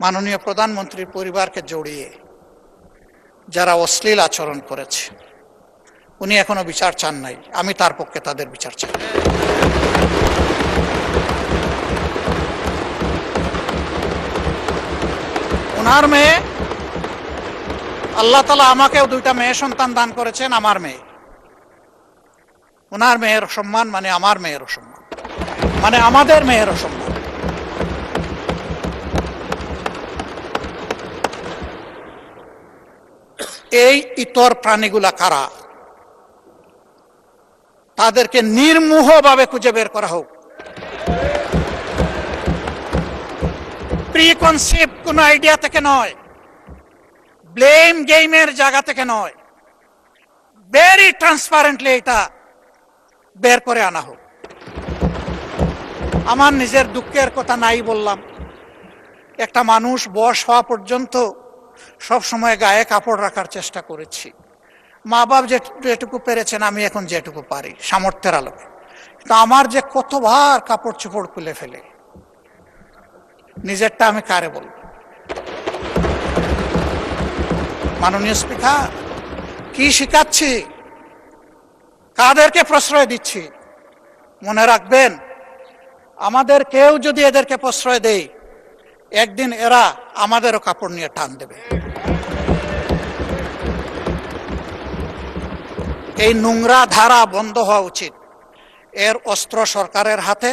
মাননীয় প্রধানমন্ত্রীর পরিবারকে জড়িয়ে যারা অশ্লীল আচরণ করেছে, উনি এখনো বিচার চান নাই। আমি তার পক্ষে তাদের বিচার চাই। ওনার মেয়ে, আল্লাহ তাআলা আমাকেও 2টা মেয়ে সন্তান দান করেছেন। আমার মেয়ে, ওনার মেয়ের সম্মান মানে আমার মেয়েরও সম্মান, মানে আমাদের মেয়েরও সম্মান। এই ইতর প্রাণীগুলা কারা, তাদেরকে নির্মোহভাবে খুঁজে বের করা হোক। প্রিকনসেপ্ট কোন আইডিয়া থেকে নয়, ব্লেম গেমের জায়গা থেকে নয়, ভেরি ট্রান্সপারেন্টলি এটা বের করে আনা হোক। আমার নিজের দুঃখের কথা নাই বললাম, একটা মানুষ বয়স হওয়া পর্যন্ত সব সময় গায়ে কাপড় রাখার চেষ্টা করেছি। মা বাপ যেটুকু পেরেছেন, আমি এখন যেটুকু পারি সামর্থ্যের আলোকে। কিন্তু আমার যে কতবার কাপড় চোপড় খুলে ফেলে, নিজেরটা আমি কারে বলব? মাননীয় স্পিকার, কি শিখাচ্ছি, কাদেরকে প্রশ্রয় দিচ্ছি? মনে রাখবেন, আমাদের কেউ যদি এদেরকে প্রশ্রয় দেয়, একদিন এরা আমাদেরও কাপড় নিয়ে টান দেবে। এই নোংরা ধারা বন্ধ হওয়া উচিত। এর অস্ত্র সরকারের হাতে,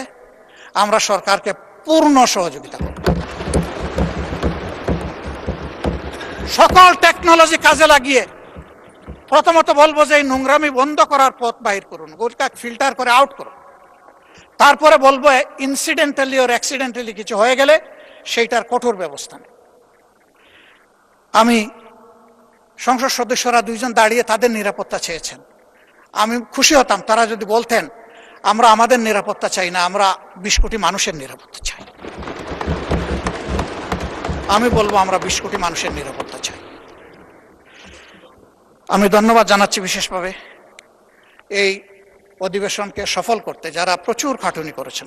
আমরা সরকারকে পূর্ণ সহযোগিতা করব। সকল টেকনোলজি কাজে লাগিয়ে প্রথমত বলবো যে এই নোংরামি বন্ধ করার পথ বাহির করুন, গোটা ফিল্টার করে আউট করুন। তারপরে বলবো ইনসিডেন্টালি ওর অ্যাক্সিডেন্টালি কিছু হয়ে গেলে সেইটার কঠোর ব্যবস্থা নেই। আমি সংসদ সদস্যরা 2জন দাঁড়িয়ে তাদের নিরাপত্তা চেয়েছেন, আমি খুশি হতাম তারা যদি বলতেন আমরা আমাদের নিরাপত্তা চাই না, আমরা 20 কোটি মানুষের নিরাপত্তা চাই। আমি বলবো আমরা 20 কোটি মানুষের নিরাপত্তা চাই। আমি ধন্যবাদ জানাচ্ছি বিশেষভাবে এই অধিবেশনকে সফল করতে যারা প্রচুর খাটুনি করেছেন।